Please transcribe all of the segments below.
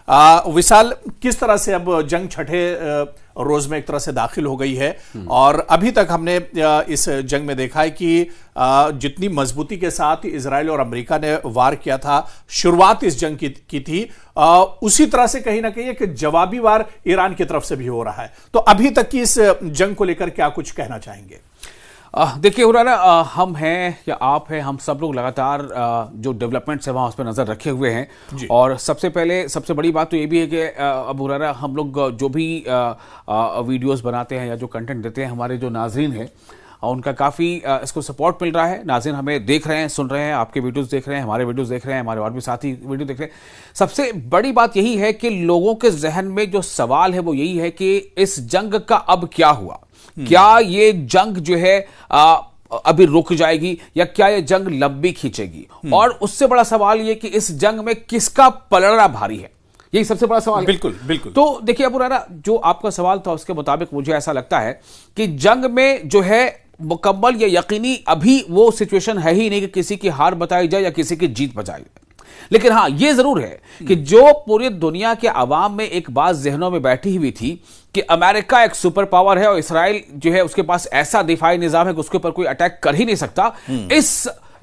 विशाल, किस तरह से अब जंग छठे रोज में एक तरह से दाखिल हो गई है और अभी तक हमने इस जंग में देखा है कि जितनी मजबूती के साथ इजराइल और अमेरिका ने वार किया था, शुरुआत इस जंग की थी, उसी तरह से कहीं ना कहीं एक जवाबी वार ईरान की तरफ से भी हो रहा है। तो अभी तक की इस जंग को लेकर क्या कुछ कहना चाहेंगे? देखिए हो रहा ना, हम हैं या आप हैं, हम सब लोग लगातार जो डेवलपमेंट्स है वहाँ उस पर नज़र रखे हुए हैं। और सबसे पहले सबसे बड़ी बात तो ये भी है कि अब हो रहा ना, हम लोग जो भी वीडियोस बनाते हैं या जो कंटेंट देते हैं, हमारे जो नाजरीन हैं उनका काफ़ी इसको सपोर्ट मिल रहा है। नाज़रीन हमें देख रहे हैं, सुन रहे हैं, आपके वीडियोस देख रहे हैं, हमारे वीडियोस देख रहे हैं, हमारे और भी साथी वीडियो देख रहे हैं। सबसे बड़ी बात यही है कि लोगों के जहन में जो सवाल है वो यही है कि इस जंग का अब क्या हुआ, क्या ये जंग जो है अभी रुक जाएगी या क्या ये जंग लंबी खींचेगी, और उससे बड़ा सवाल ये कि इस जंग में किसका पलड़ा भारी है, यही सबसे बड़ा सवाल है। बिल्कुल बिल्कुल। तो देखिए अबू हुरैरा, जो आपका सवाल था उसके मुताबिक मुझे ऐसा लगता है कि जंग में जो है मुकम्मल या यकीनी अभी वो सिचुएशन है ही नहीं कि किसी की हार बताई जाए या किसी की जीत बताई जाए। लेकिन हाँ, ये जरूर है कि जो पूरी दुनिया के अवाम में एक बात जहनों में बैठी हुई थी कि अमेरिका एक सुपर पावर है और इसराइल जो है उसके पास ऐसा दिफाई निजाम है कि उसके ऊपर कोई अटैक कर ही नहीं सकता,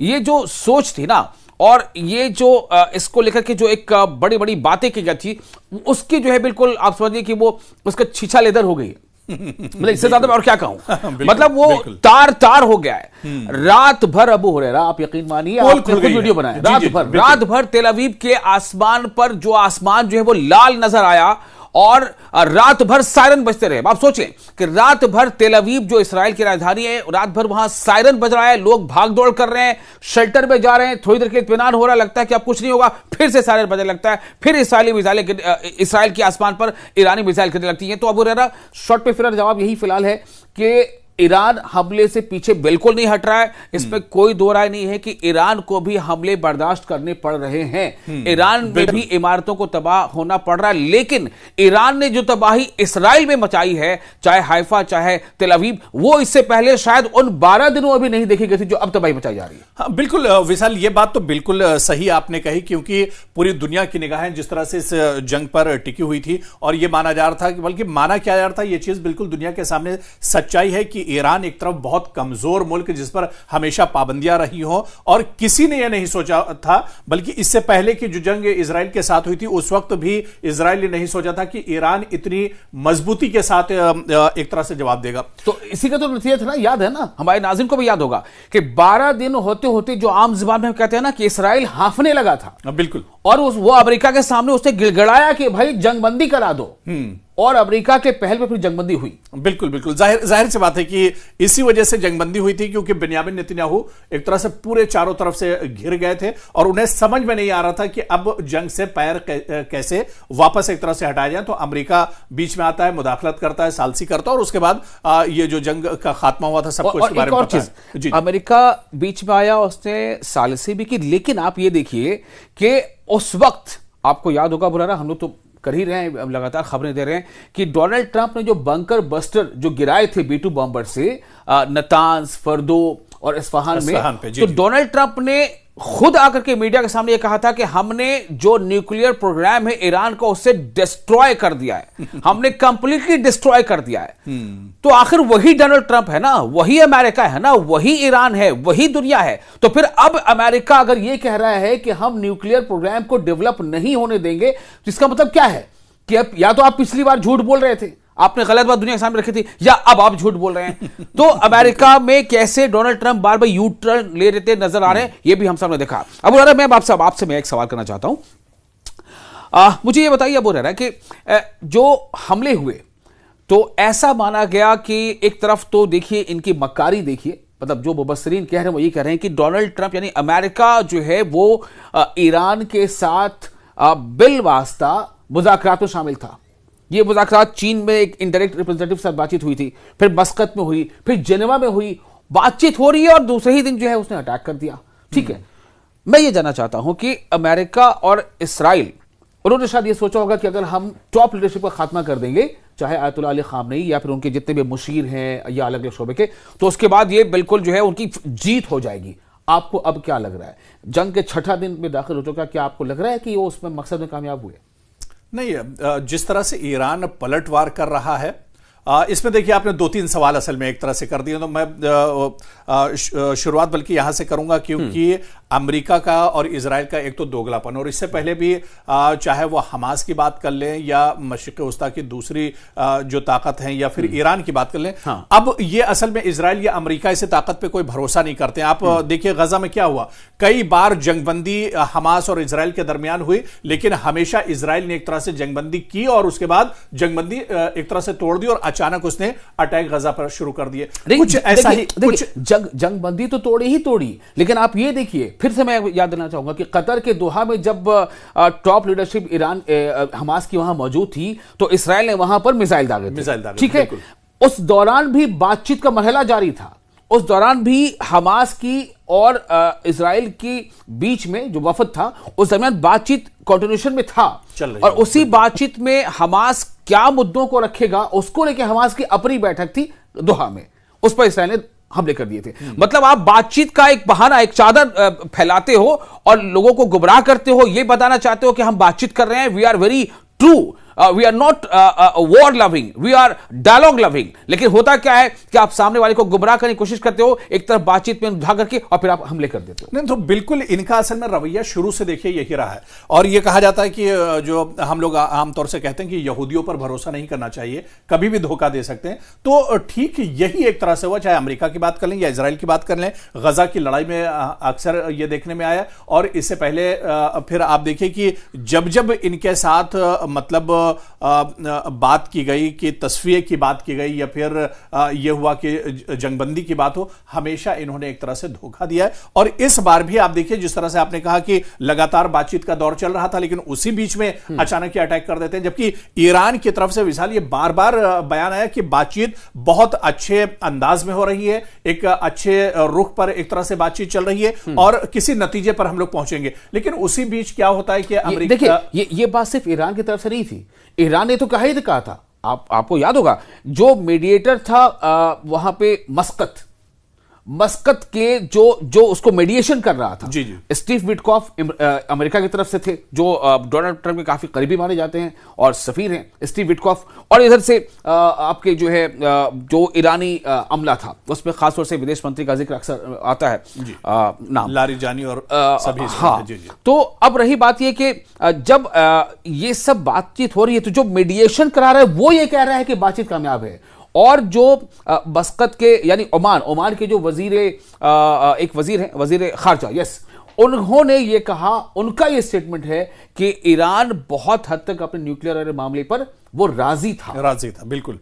ये जो सोच थी ना, और ये जो इसको लेकर के जो एक बड़ी बड़ी बातें की गई थी, उसकी जो है बिल्कुल आप समझिए कि वो उसका छीछा लेदर हो गई है। मतलब इससे ज्यादा मैं और क्या कहूं, मतलब वो तार तार हो गया है। रात भर अबू हुरैरा, आप यकीन मानिए, आपने खुद वीडियो बनाया, रात भर तेल अवीव के आसमान पर जो आसमान जो है वो लाल नजर आया और रात भर सायरन बजते रहे। आप सोचें कि रात भर तेल अवीव जो इसराइल की राजधानी है, रात भर वहां सायरन बज रहा है, लोग भाग दौड़ कर रहे हैं, शेल्टर में जा रहे हैं, थोड़ी देर के इत्मीनान हो रहा, लगता है कि अब कुछ नहीं होगा, फिर से सायरन बजने लगता है, फिर इसराइल के आसमान पर ईरानी मिसाइल गिरने लगती है। तो अबू हुरैरा, शॉर्ट पे फिलहाल जवाब यही फिलहाल है कि ईरान हमले से पीछे बिल्कुल नहीं हट रहा है। इसमें कोई दो राय नहीं है कि ईरान को भी हमले बर्दाश्त करने पड़ रहे हैं, ईरान में भी इमारतों को तबाह होना पड़ रहा है। लेकिन ईरान ने जो तबाही इसराइल में मचाई है, चाहे हाइफा चाहे तेल अवीव, वो इससे पहले शायद उन 12 दिनों में भी नहीं देखी गई थी जो अब तबाही मचाई जा रही है। हाँ, बिल्कुल विशाल, ये बात तो बिल्कुल सही आपने कही, क्योंकि पूरी दुनिया की निगाहें जिस तरह से इस जंग पर टिकी हुई थी और ये माना जा रहा था, बल्कि माना क्या जा रहा था, ये चीज बिल्कुल दुनिया के सामने सच्चाई है कि ईरान एक तरफ बहुत कमजोर मुल्क जिस पर हमेशा पाबंदियां रही हो, और किसी ने यह नहीं सोचा था, बल्कि इससे पहले की जो जंग इजराइल के साथ हुई थी उस वक्त भी इजराइल ने नहीं सोचा था कि ईरान इतनी मजबूती के साथ एक तरह से जवाब देगा। तो इसी का तो नतीजा था ना, याद है ना, हमारे नाज़रीन को भी याद होगा कि 12 दिन होते होते जो आम जुबान में हम कहते हैं ना कि इसराइल हांफने लगा था। बिल्कुल। और वो अमेरिका के सामने उसने गिड़गिड़ाया कि भाई जंगबंदी करा दो, और अमेरिका के पहल पे फिर जंगबंदी हुई। बिल्कुल बिल्कुल, जाहिर सी बात है कि इसी वजह से जंगबंदी हुई थी, क्योंकि बेन्यामिन नेतन्याहू एक तरह से पूरे चारों तरफ से घिर गए थे और उन्हें समझ में नहीं आ रहा था कि अब जंग से पैर कैसे वापस एक तरह से हटाया जाए। तो अमेरिका बीच में आता है, मुदाखलत करता है, सालसी करता है, और उसके बाद ये जो जंग का खात्मा हुआ था सब कुछ बारे में पता है। अमेरिका बीच में आया, उसने सालसी भी की, लेकिन आप ये देखिए कि उस वक्त आपको याद होगा बुरा, हम लोग तो कर ही रहे हैं, लगातार खबरें दे रहे हैं कि डोनाल्ड ट्रंप ने जो बंकर बस्टर जो गिराए थे B-2 बॉम्बर से नतांज, फर्दो और इस्फहान में, तो डोनाल्ड ट्रंप ने खुद आकर के मीडिया के सामने यह कहा था कि हमने जो न्यूक्लियर प्रोग्राम है ईरान का उससे डिस्ट्रॉय कर दिया है, हमने कंप्लीटली डिस्ट्रॉय कर दिया है। तो आखिर वही डोनाल्ड ट्रंप है ना, वही अमेरिका है ना, वही ईरान है, वही दुनिया है। तो फिर अब अमेरिका अगर यह कह रहा है कि हम न्यूक्लियर प्रोग्राम को डेवलप नहीं होने देंगे, तो इसका मतलब क्या है कि अब या तो आप पिछली बार झूठ बोल रहे थे, आपने गलत बात दुनिया के सामने रखी थी, या अब आप झूठ बोल रहे हैं। तो अमेरिका में कैसे डोनाल्ड ट्रंप बार बार यू टर्न ले लेते नजर आ रहे हैं, ये भी हम सामने देखा। अब मैं आपसे मैं एक सवाल करना चाहता हूं, मुझे ये बताइए अबू हुरैरा कि जो हमले हुए तो ऐसा माना गया कि एक तरफ तो देखिए इनकी मक्कारी देखिए, मतलब जो मुबस्सिरीन कह रहे हैं वो ये कह रहे हैं कि डोनाल्ड ट्रंप यानी अमेरिका जो है वो ईरान के साथ बिल वास्ता मुज़ाकरात में शामिल था। ये मुज़ाकरात चीन में एक इनडायरेक्ट रिप्रेजेंटेटिव से बातचीत हुई थी, फिर मस्कत में हुई, फिर जेनेवा में हुई, बातचीत हो रही है और दूसरे ही दिन जो है उसने अटैक कर दिया। ठीक है, मैं ये जानना चाहता हूं कि अमेरिका और इसराइल, उन्होंने शायद ये सोचा होगा कि अगर हम टॉप लीडरशिप का खात्मा कर देंगे, चाहे आयतुल्लाह अली खामनेई या फिर उनके जितने भी मुशीर हैं या अलग अलग शोबे के, तो उसके बाद ये बिल्कुल जो है उनकी जीत हो जाएगी। आपको अब क्या लग रहा है, जंग के छठा दिन में दाखिल हो चुका, क्या आपको लग रहा है कि वो उसमें मकसद में कामयाब हुए? नहीं, जिस तरह से ईरान पलटवार कर रहा है, इसमें देखिए आपने 2-3 सवाल असल में एक तरह से कर दिए, तो मैं शुरुआत बल्कि यहां से करूंगा, क्योंकि अमेरिका का और इजराइल का एक तो दोगलापन, और इससे पहले भी चाहे वो हमास की बात कर लें या मशरिक़ वस्ता की दूसरी जो ताकत है, या फिर ईरान की बात कर लें। हाँ। अब ये असल में इजराइल या अमेरिका इस ताकत पे कोई भरोसा नहीं करते। आप देखिए गजा में क्या हुआ, कई बार जंगबंदी हमास और इजराइल के दरमियान हुई, लेकिन हमेशा इजराइल ने एक तरह से जंगबंदी की और उसके बाद जंगबंदी एक तरह से तोड़ दी और अचानक उसने अटैक गजा पर शुरू कर दिए। कुछ ऐसा ही, कुछ जंगबंदी तो तोड़ी ही तोड़ी, लेकिन आप ये देखिए, फिर से मैं याद देना चाहूंगा कि कतर के दोहा में जब टॉप लीडरशिप ईरान हमास की वहां मौजूद थी, तो इसराइल ने वहां पर मिसाइल दागे थे, ठीक है। उस दौरान भी बातचीत का मरहला जारी था, उस दौरान भी हमास की और इजराइल की बीच में जो वफद था, उस दरमियान बातचीत कंटिन्यूएशन में था, और उसी बातचीत में हमास क्या मुद्दों को रखेगा उसको लेकर हमास की अपनी बैठक थी दोहा में, उस पर इसराइल ने हमले कर दिए थे। मतलब आप बातचीट का एक बहाना, एक चादर फैलाते हो और लोगों को गुमराह करते हो, यह बताना चाहते हो कि हम बातचीत कर रहे हैं, we are very true, we are not war loving, we are dialogue loving. लेकिन होता क्या है कि आप सामने वाले को गुमराह करने की कोशिश करते हो, एक तरफ बातचीत में उलझा करके, और फिर आप हमले कर देते हो। नहीं, तो बिल्कुल इनका असल में रवैया शुरू से देखिए यही रहा है, और यह कहा जाता है कि जो हम लोग आमतौर से कहते हैं कि यहूदियों पर भरोसा नहीं करना चाहिए, कभी भी धोखा दे सकते हैं। तो ठीक यही एक तरह से हुआ, चाहे अमेरिका की बात कर लें या इजराइल की बात कर लें। गजा की लड़ाई में अक्सर यह देखने में आया, और इससे पहले फिर आप देखिए कि जब जब इनके साथ मतलब बात की गई, कि तस्फिये की बात की गई, या फिर यह हुआ कि जंगबंदी की बात हो, हमेशा इन्होंने एक तरह से धोखा दिया है। और इस बार भी आप देखिए, जिस तरह से आपने कहा कि लगातार बातचीत का दौर चल रहा था, लेकिन उसी बीच में अचानक ही अटैक कर देते हैं। जबकि ईरान की तरफ से विशाल ये बार बार बयान आया कि बातचीत बहुत अच्छे अंदाज में हो रही है, एक अच्छे रुख पर एक तरह से बातचीत चल रही है, और किसी नतीजे पर हम लोग पहुंचेंगे। लेकिन उसी बीच क्या होता है कि अमेरिका, देखिए ये बात सिर्फ ईरान की तरफ से नहीं थी, ईरान ने तो कहा था, आपको याद होगा, जो मीडिएटर था वहां पे मस्कत के जो उसको मेडिएशन कर रहा था, जी जी, स्टीव विटकॉफ अमेरिका की तरफ से थे, जो डोनाल्ड ट्रंप के काफी करीबी माने जाते हैं और सफीर हैं स्टीव विटकॉफ। और इधर से आपके जो है जो ईरानी अमला था, उसमें खासतौर से विदेश मंत्री का जिक्र अक्सर आता है, नाम लारिजानी और सभी। हाँ, जी जी। तो अब रही बात यह कि जब ये सब बातचीत हो रही है, तो जो मेडिएशन करा रहा है वो ये कह रहा है कि बातचीत कामयाब है, और जो मस्कत के यानी ओमान के जो एक वजीर हैं, वजीर खारजा, यस, उन्होंने ये कहा, उनका ये स्टेटमेंट है कि ईरान बहुत हद तक अपने न्यूक्लियर मामले पर वो राजी था, बिल्कुल।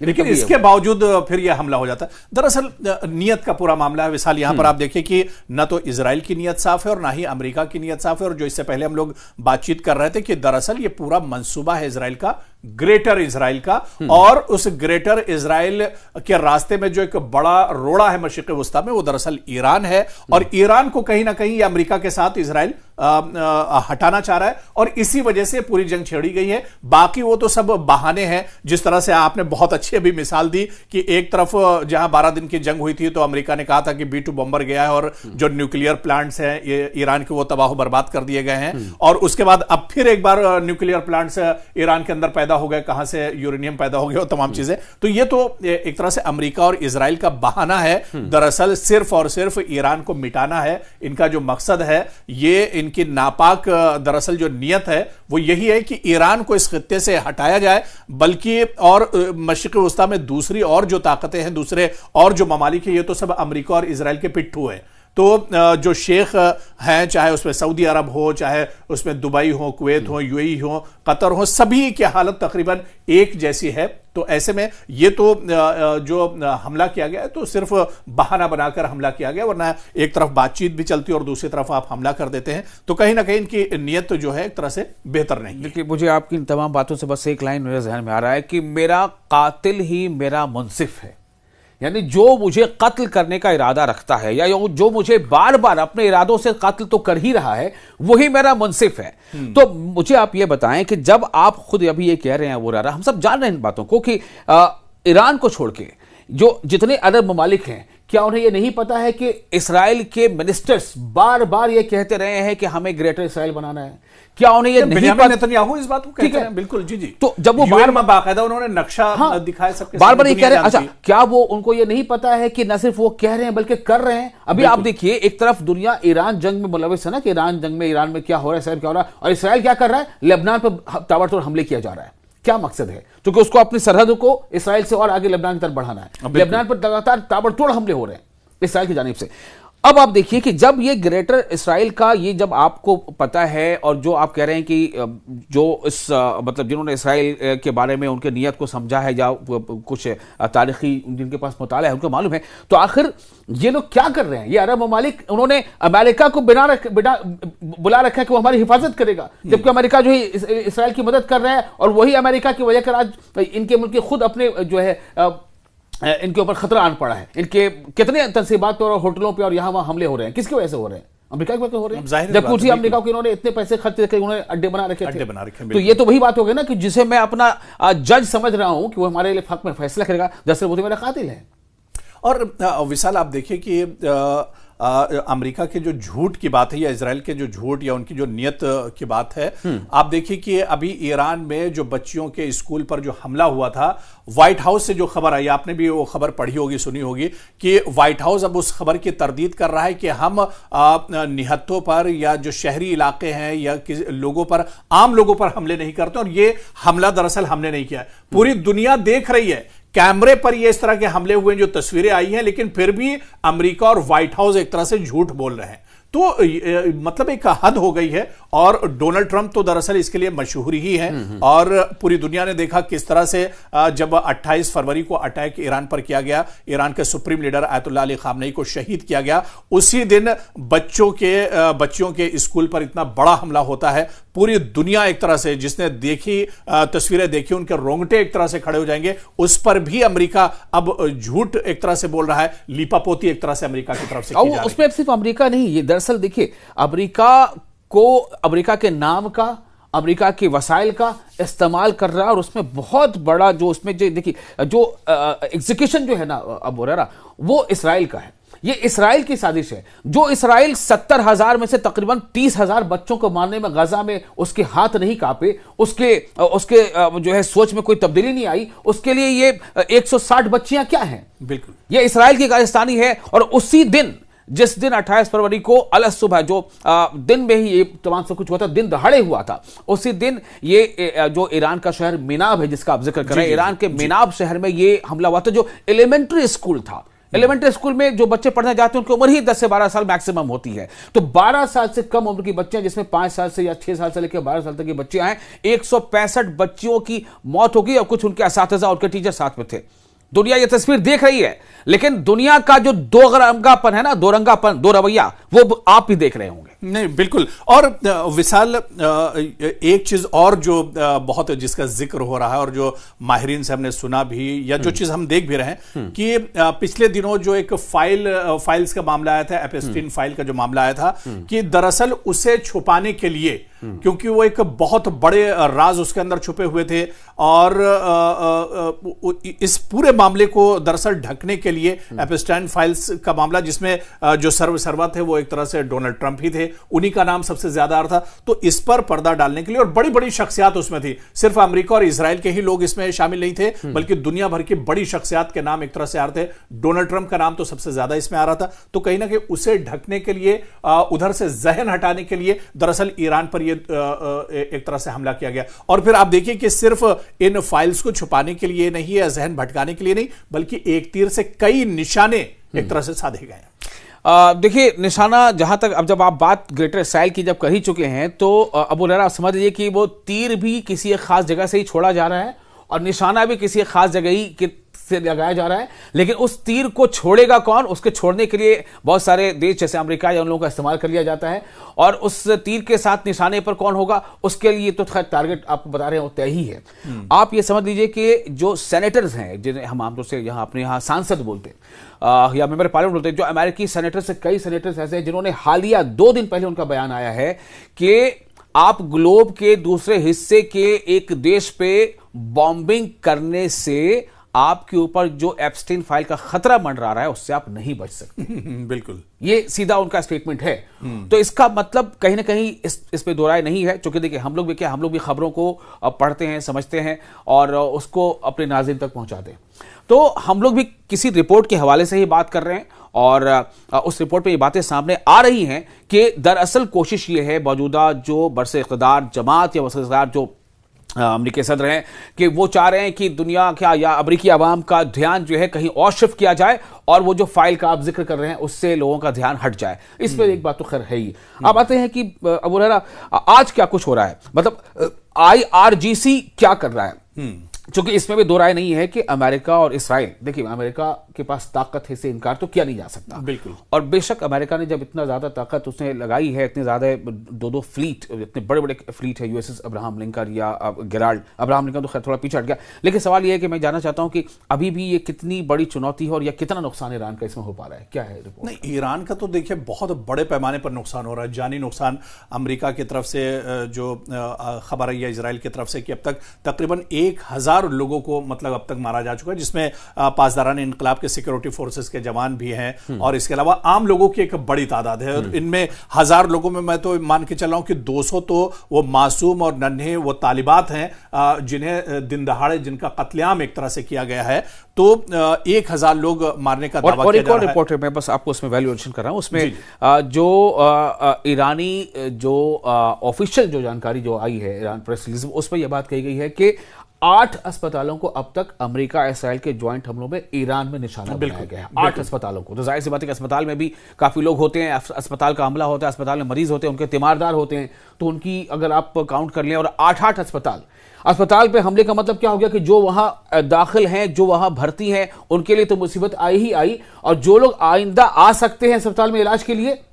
लेकिन इसके बावजूद फिर यह हमला हो जाता है। दरअसल नियत का पूरा मामला है विशाल। यहां पर आप देखिए कि न तो इजराइल की नियत साफ है और ना ही अमेरिका की नियत साफ है, और जो इससे पहले हम लोग बातचीत कर रहे थे कि दरअसल यह पूरा मंसूबा है इजराइल का, ग्रेटर इजराइल का, और उस ग्रेटर इजराइल के रास्ते में जो एक बड़ा रोड़ा है मशरिक़ वस्ता में, वो दरअसल ईरान है, और ईरान को कहीं ना कहीं अमेरिका के साथ इजराइल हटाना चाह रहा है, और इसी वजह से पूरी जंग छेड़ी गई है। बाकी वो तो सब बहाने हैं, जिस तरह से आपने बहुत अच्छी अभी मिसाल दी कि एक तरफ जहां 12 दिन की जंग हुई थी, तो अमेरिका ने कहा था कि B-2 बॉम्बर गया है, और जो न्यूक्लियर प्लांट्स हैं ईरान के, वो तबाह बर्बाद कर दिए गए हैं। और उसके बाद अब फिर एक बार न्यूक्लियर प्लांट्स ईरान के अंदर पैदा हो गए, कहां से यूरेनियम पैदा हो गया, तमाम चीजें। तो ये तो एक तरह से अमेरिका और इजराइल का बहाना है, दरअसल सिर्फ और सिर्फ ईरान को मिटाना है इनका जो मकसद है। ये इनकी नापाक दरअसल जो नियत है वो यही है कि ईरान को इस खित्ते से हटाया जाए, बल्कि और मशरिक़ वस्ता में दूसरी और जो ताकतें हैं, दूसरे और जो ममालिक है, ये तो सब अमेरिका और इजराइल के पिट्ठू है। तो जो शेख हैं, चाहे उसमें सऊदी अरब हो, चाहे उसमें दुबई हो, कुवैत हो, यूएई हो, कतर हो, सभी की हालत तकरीबन एक जैसी है। तो ऐसे में ये तो जो हमला किया गया है, तो सिर्फ बहाना बनाकर हमला किया गया, वरना एक तरफ बातचीत भी चलती और दूसरी तरफ आप हमला कर देते हैं। तो कहीं ना कहीं इनकी नियत जो है एक तरह से बेहतर नहीं। देखिए, मुझे आपकी इन तमाम बातों से बस एक लाइन मेरे जहन में आ रहा है कि मेरा कातिल ही मेरा मुंसिफ है, यानी जो मुझे कत्ल करने का इरादा रखता है, या जो मुझे बार बार अपने इरादों से कत्ल तो कर ही रहा है, वही मेरा मुंसिफ है। तो मुझे आप ये बताएं कि जब आप खुद अभी ये कह रहे हैं, वो रहा, हम सब जान रहे हैं इन बातों को, कि ईरान को छोड़ के जो जितने अरब ममालिक हैं, क्या उन्हें यह नहीं पता है कि इसराइल के मिनिस्टर्स बार बार ये कहते रहे हैं कि हमें ग्रेटर इसराइल बनाना है? क्या उन्हें ये नहीं बेंजामिन नेतन्याहू इस बात को कहते हैं? बिल्कुल, जी जी। तो जब वो यूएन में बाकायदा उन्होंने नक्शा दिखाया सबके बार बार ये कह रहे हैं, अच्छा क्या वो उनको ये नहीं पता है कि न सिर्फ वो कह रहे हैं बल्कि कर रहे हैं? अभी आप देखिए, एक तरफ दुनिया ईरान जंग में मुलविस है ना, कि ईरान जंग में ईरान में क्या हो रहा है, इसराइल क्या हो रहा है, और इसराइल क्या कर रहा है? लेबनान पर ताबड़तोड़ हमले किया जा रहा है। क्या मकसद है? क्योंकि उसको अपनी सरहदों को इसराइल से और आगे लेबनान की तरफ बढ़ाना है। लेबनान पर लगातार ताबड़तोड़ हमले हो रहे हैं इसराइल की जानिब से। अब आप देखिए कि जब ये ग्रेटर इसराइल का ये जब आपको पता है, और जो आप कह रहे हैं कि जो इस मतलब जिन्होंने इसराइल के बारे में उनके नियत को समझा है या कुछ तारीखी जिनके पास मुताला है उनको मालूम है, तो आखिर ये लोग क्या कर रहे हैं? ये अरब ममालिक, उन्होंने अमेरिका को बुला रखा है कि वो हमारी हिफाजत करेगा, जबकि अमेरिका जो है इसराइल की मदद कर रहा है, और वही अमेरिका की वजह कर आज इनके मुल्क खुद अपने जो है इनके ऊपर खतरा आन पड़ा है। इनके कितने तनसीबात पे और होटलों पे और यहाँ वहां हमले हो रहे हैं, किसकी वजह से हो रहे हैं? अमेरिका की वजह से हो रहे हैं। जब पूछिए अमेरिका को, इन्होंने इतने पैसे खर्च करके उन्होंने अड्डे बना रखे थे, तो ये तो वही बात हो गई ना कि जिसे मैं अपना जज समझ रहा हूं कि वो हमारे लिए हक में फैसला करेगा, दरअसल वो तो मेरा कातिल है। और विशाल, आप देखिए कि अमेरिका के जो झूठ की बात है या इजराइल के जो झूठ या उनकी जो नियत की बात है, आप देखिए कि अभी ईरान में जो बच्चियों के स्कूल पर जो हमला हुआ था, व्हाइट हाउस से जो खबर आई, आपने भी वो खबर पढ़ी होगी, सुनी होगी, कि व्हाइट हाउस अब उस खबर की तरदीद कर रहा है कि हम निहत्तों पर या जो शहरी इलाके हैं या लोगों पर, आम लोगों पर हमले नहीं करते, और ये हमला दरअसल हमने नहीं किया है। पूरी दुनिया देख रही है, कैमरे पर ये इस तरह के हमले हुए जो तस्वीरें आई हैं, लेकिन फिर भी अमेरिका और व्हाइट हाउस एक तरह से झूठ बोल रहे हैं। तो मतलब एक हद हो गई है, और डोनाल्ड ट्रंप तो दरअसल इसके लिए मशहूर ही है, और पूरी दुनिया ने देखा किस तरह से जब 28 फरवरी को अटैक ईरान पर किया गया, ईरान के supreme leader Ayatollah Ali Khamenei को शहीद किया गया, उसी दिन बच्चियों के स्कूल पर इतना बड़ा हमला होता है। पूरी दुनिया एक तरह से, जिसने देखी तस्वीरें देखी, उनके रोंगटे एक तरह से खड़े हो जाएंगे। उस पर भी अमेरिका अब झूठ एक तरह से बोल रहा है, लीपापोती एक तरह से अमेरिका की तरफ से की जा रही है। उसमें सिर्फ अमेरिका नहीं, ये दरअसल देखिए अमेरिका को, अमेरिका के नाम का, अमेरिका के वसाइल का इस्तेमाल कर रहा है, और उसमें बहुत बड़ा जो उसमें जो देखिए जो एग्जीक्यूशन जो है ना अब हो रहा, वो इसराइल का है। ये इसराइल की साजिश है। जो इसराइल 70,000 में से तकरीबन 30,000 बच्चों को मारने में गजा में उसके हाथ नहीं कांपे, उसके जो है सोच में कोई तब्दीली नहीं आई, उसके लिए ये 160 बच्चियां क्या हैं? बिल्कुल, ये इसराइल की खालिस्तानी है। और उसी दिन, जिस दिन 28 फरवरी को अलग सुबह जो दिन में ही ये तमाम सब कुछ हुआ था, दिन दहाड़े हुआ था, उसी दिन ये जो ईरान का शहर मिनाब है जिसका आप जिक्र कर रहे हैं, ईरान के मिनाब शहर में ये हमला हुआ था, जो एलिमेंट्री स्कूल था। एलिमेंट्री स्कूल में जो बच्चे पढ़ने जाते हैं उनकी उम्र ही 10 से 12 साल मैक्सिमम होती है। तो 12 साल से कम उम्र की बच्चियां, जिसमें 5 साल से या 6 साल से लेकर 12 साल तक की बच्चियां हैं, 165 बच्चियों की मौत हो गई, और कुछ उनके असातिज़ा और उनके टीचर साथ में थे। दुनिया ये तस्वीर देख रही है, लेकिन दुनिया का जो दो रंगापन है ना, दो रंगापन, दो रवैया, वो आप भी देख रहे होंगे। नहीं, बिल्कुल। और विशाल, एक चीज और जो बहुत जिसका जिक्र हो रहा है, और जो माहिरीन से हमने सुना भी, या जो चीज हम देख भी रहे हैं, कि पिछले दिनों जो एक फाइल्स का मामला आया था, एपस्टीन फाइल का जो मामला आया था, कि दरअसल उसे छुपाने के लिए, क्योंकि वो एक बहुत बड़े राज उसके अंदर छुपे हुए थे, और इस पूरे मामले को दरअसल ढकने के लिए एपस्टीन फाइल्स का मामला, जिसमें जो सर्वसर्वा थे वो एक तरह से डोनाल्ड ट्रंप ही थे, उन्हीं का नाम सबसे ज्यादा आ रहा था। तो इस पर पर्दा डालने के लिए, और बड़ी बड़ी शख्सियात उसमें थी, सिर्फ अमेरिका और इजराइल के ही लोग इसमें शामिल नहीं थे, बल्कि दुनिया भर की बड़ी शख्सियात के नाम एक तरह से आ रहे थे। डोनाल्ड ट्रंप का नाम तो सबसे ज्यादा इसमें आ रहा था। तो कहीं ना कहीं उसे ढकने के लिए, उधर से जहन हटाने के लिए दरअसल ईरान पर यह एक तरह से हमला किया गया। और फिर आप देखिए कि सिर्फ इन फाइल्स को छुपाने के लिए नहीं है, जहन भटकाने के लिए नहीं, बल्कि एक तीर से कई निशाने एक तरह से साधे गए। देखिए, निशाना जहां तक, अब जब आप बात ग्रेटर इसराइल की जब कर ही चुके हैं, तो अबू हुरैरा आप समझ लीजिए कि वो तीर भी किसी एक खास जगह से ही छोड़ा जा रहा है, और निशाना भी किसी एक खास जगह ही से लगाया जा रहा है। लेकिन उस तीर को छोड़ेगा कौन? उसके छोड़ने के लिए बहुत सारे देश जैसे अमेरिका या उन लोगों का इस्तेमाल कर लिया जाता है, और उस तीर के साथ निशाने पर कौन होगा, उसके लिए तो खैर टारगेट आपको बता रहे हैं वो तय ही है। आप ये समझ लीजिए कि जो सेनेटर्स हैं, जिन्हें हम आमतौर से यहाँ अपने यहाँ सांसद बोलते हैं या मेंबर पार्लियामेंट बोलते हैं, जो अमेरिकी सेनेटर्स से कई सेनेटर्स ऐसे हैं जिन्होंने हालिया 2 दिन पहले उनका बयान आया है कि आप ग्लोब के दूसरे हिस्से के एक देश पे बॉम्बिंग करने से आपके ऊपर जो एप्स्टीन फाइल का खतरा मंडरा रहा है उससे आप नहीं बच सकते। बिल्कुल, ये सीधा उनका स्टेटमेंट है। तो इसका मतलब कहीं ना कहीं इस पे दो राय नहीं है, क्योंकि देखिए हम लोग भी खबरों को पढ़ते हैं, समझते हैं और उसको अपने नाज़रीन तक पहुंचाते हैं। तो हम लोग भी किसी रिपोर्ट के हवाले से ही बात कर रहे हैं और उस रिपोर्ट में ये बातें सामने आ रही हैं कि दरअसल कोशिश ये है मौजूदा जो बरसे इक़्तिदार जमात या बरसे इक़्तिदार जो अमेरिकी सदर हैं कि वो चाह रहे हैं कि दुनिया क्या या अमेरिकी आवाम का ध्यान जो है कहीं और शिफ्ट किया जाए और वो जो फाइल का आप जिक्र कर रहे हैं उससे लोगों का ध्यान हट जाए। इस पर एक बात तो खैर है ही। अब आते हैं कि अबू हुरैरा आज क्या कुछ हो रहा है, मतलब IRGC क्या कर रहा है, क्योंकि इसमें भी दो राय नहीं है कि अमेरिका और इसराइल, देखिए अमेरिका के पास ताकत है, इससे इनकार तो किया नहीं जा सकता। बिल्कुल। और बेशक अमेरिका ने जब इतना ज्यादा ताकत उसने लगाई है, इतने ज्यादा दो फ्लीट, इतने बड़े बड़े फ्लीट है, USS अब्राहम लिंकन या गेराल्ड, अब्राहम लिंकन तो खैर थोड़ा पीछे हट गया, लेकिन सवाल यह है कि मैं जानना चाहता हूं कि अभी भी ये कितनी बड़ी चुनौती है और या कितना नुकसान ईरान का इसमें हो पा रहा है, क्या है रिपोर्ट? नहीं, ईरान का तो देखिए बहुत बड़े पैमाने पर नुकसान हो रहा है, जानी नुकसान अमेरिका की तरफ से जो खबर है या इजराइल की तरफ से कि अब तक तकरीबन 1000 लोगों को मतलब अब तक मारा जा चुका है, जिसमें पासदारान इनकलाब के सिक्योरिटी फोर्सेस के जवान भी हैं और इसके अलावा आम लोगों की एक बड़ी तादाद है। और इनमें 1000 लोगों में मैं तो मान के चल रहा हूं कि 200 तो वो मासूम और नन्हे वो तालिबात हैं जिन्हें दिन दहाड़े जिनका कत्लेआम एक तरह से किया गया है। तो 1000 लोग मारने का दावा किया जा रहा है। और एक और रिपोर्ट है, मैं बस आपको उसमें वैल्यूएशन कर रहा हूं, उसमें जो ईरानी जो ऑफिशियल जो जानकारी जो आई है ईरान प्रेस रिलीज, उसमें यह बात कही गई है कि 8 अस्पतालों को अब तक अमेरिका इसराइल के ज्वाइंट हमलों में ईरान में निशाना बनाया गया है। 8 अस्पतालों को, तो जाहिर सी बात है कि अस्पताल में भी काफी लोग होते हैं, अस्पताल का हमला होता है, अस्पताल में मरीज होते हैं, उनके तीमारदार होते हैं, तो उनकी अगर आप काउंट कर लें और 8 अस्पताल पे हमले का मतलब क्या हो गया कि जो वहां दाखिल हैं, जो वहां भर्ती हैं, उनके लिए तो मुसीबत आई ही आई, और जो लोग आइंदा आ सकते हैं अस्पताल में इलाज के लिए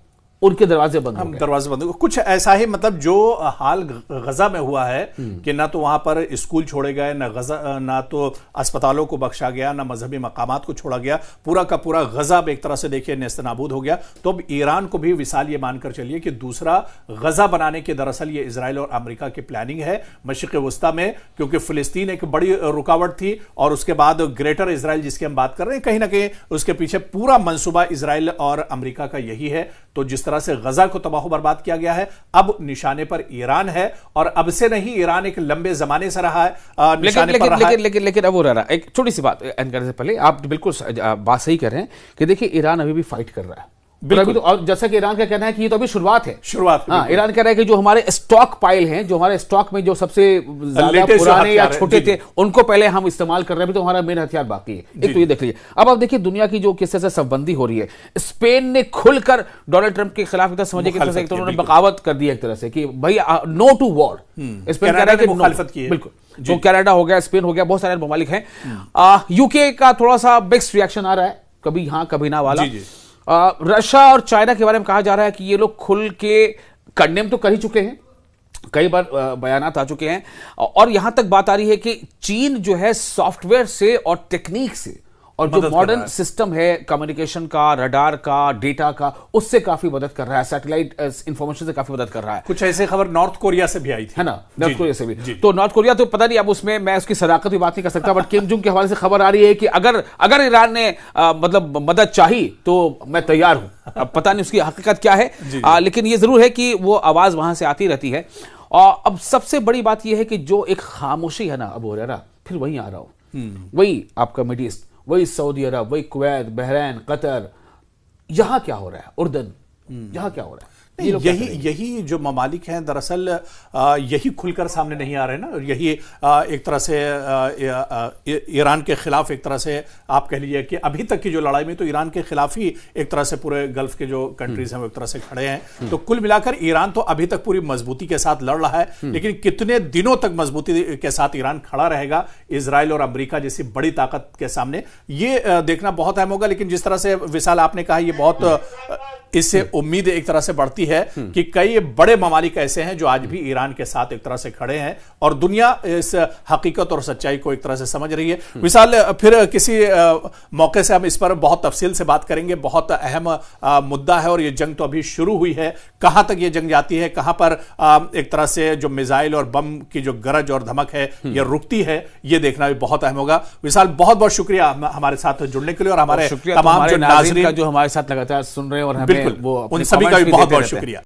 उनके दरवाजे बंद हो गए। दरवाजे बंद हो गए। कुछ ऐसा ही मतलब जो हाल गजा में हुआ है कि ना तो वहां पर स्कूल छोड़े गए, ना तो अस्पतालों को बख्शा गया, ना मजहबी मकामात को छोड़ा गया, पूरा का पूरा गजा एक तरह से देखिए नेस्तनाबूद हो गया। तो अब ईरान को भी विसाल ये मानकर चलिए कि दूसरा गजा बनाने की दरअसल ये इजराइल और अमेरिका की प्लानिंग है मशरिक़ वस्ता में, क्योंकि फिलिस्तीन एक बड़ी रुकावट थी और उसके बाद ग्रेटर इजराइल जिसकी हम बात कर रहे हैं, कहीं ना कहीं उसके पीछे पूरा मंसूबा इजराइल और अमेरिका का यही है। तो जिस तरह से गजा को तबाह बर्बाद किया गया है, अब निशाने पर ईरान है, और अब से नहीं, ईरान एक लंबे जमाने से रहा है निशाने पर रहा है। लेकिन अब हो रहा है, एक छोटी सी बात एंड करने से पहले, आप बिल्कुल बात सही कर रहे हैं कि देखिए ईरान अभी भी फाइट कर रहा है, अभी तो, और जैसा कि ईरान का कहना है कि ये तो अभी शुरुआत है। हाँ, ईरान कह रहा है कि जो हमारे स्टॉक पाइल हैं, जो हमारे स्टॉक में जो सबसे ज्यादा पुराने या छोटे थे, उनको पहले हम इस्तेमाल कर रहे हैं, अभी तो हमारा मेन हथियार बाकी है। एक तो ये देख लीजिए। अब आप देखिए दुनिया की जो किस तरह से शबबंदी हो रही है, स्पेन ने खुलकर डोनाल्ड ट्रंप के खिलाफ एक तरह समझिए कि एक तो उन्होंने बगावत कर दी एक तरह से कि भाई नो टू वॉर। स्पेन कह रहा है कि मुखालिफत की है, बिल्कुल। जो कनाडा हो गया, स्पेन हो गया, बहुत सारे ममालिक हैं। यूके का थोड़ा सा मिक्स्ड रिएक्शन आ रहा है, कभी हाँ कभी ना वाला। रशिया और चाइना के बारे में कहा जा रहा है कि ये लोग खुल के कंडेम तो कर ही चुके हैं, कई बार बयानात आ चुके हैं, और यहां तक बात आ रही है कि चीन जो है सॉफ्टवेयर से और टेक्निक से और जो मॉडर्न सिस्टम है कम्युनिकेशन का, रडार का, डेटा का, उससे काफी मदद कर रहा है, सैटेलाइट इंफॉर्मेशन से काफी मदद कर रहा है। कुछ ऐसे खबर नॉर्थ कोरिया से भी आई थी, है ना, नॉर्थ कोरिया से भी। तो नॉर्थ कोरिया तो पता नहीं, अब उसमें मैं उसकी सदाकत की बात नहीं कर सकता, बट किम जोंग के हवाले से खबर आ रही है कि अगर ईरान ने मतलब मदद चाही तो मैं तैयार हूं। अब पता नहीं उसकी हकीकत क्या है, लेकिन ये जरूर है कि वो आवाज वहां से आती रहती है। और अब सबसे बड़ी बात यह है कि जो एक खामोशी है ना अबू हुरैरा, फिर वहीं आ रहा हूं, वही आपका मिडिल ईस्ट, वही सऊदी अरब, वही कुवैत, बहरैन, कतर, यहां क्या हो रहा है, उर्दन, यहां क्या हो रहा है? यही जो ममालिक हैं दरअसल यही खुलकर सामने नहीं आ रहे ना, और यही एक तरह से ईरान के खिलाफ एक तरह से आप कह लीजिए कि अभी तक की जो लड़ाई में तो ईरान के खिलाफ ही एक तरह से पूरे गल्फ के जो कंट्रीज हैं वो एक तरह से खड़े हैं। तो कुल मिलाकर ईरान तो अभी तक पूरी मजबूती के साथ लड़ रहा है, लेकिन कितने दिनों तक मजबूती के साथ ईरान खड़ा रहेगा इजराइल और अमेरिका जैसी बड़ी ताकत के सामने, ये देखना बहुत अहम होगा। लेकिन जिस तरह से विशाल आपने कहा, ये बहुत इससे उम्मीद एक तरह से बढ़ती है कि कई बड़े ममालिक ऐसे हैं जो आज भी ईरान के साथ एक तरह से खड़े हैं और दुनिया इस हकीकत और सच्चाई को एक तरह से समझ रही है। विशाल, फिर किसी मौके से हम इस पर बहुत तफसील से बात करेंगे। बहुत अहम मुद्दा है और यह जंग तो अभी शुरू हुई है। कहां तक यह जंग जाती है, कहां पर एक तरह से जो मिसाइल और बम की जो गरज और धमक है यह रुकती है, यह देखना भी बहुत अहम होगा। विशाल, बहुत बहुत शुक्रिया हमारे साथ जुड़ने के लिए और हमारे तमाम जो नाज़रीन जो हमारे साथ लगातार सुन रहे हैं और हमें बिल्कुल उन सभी का भी बहुत बहुत शुक्रिया।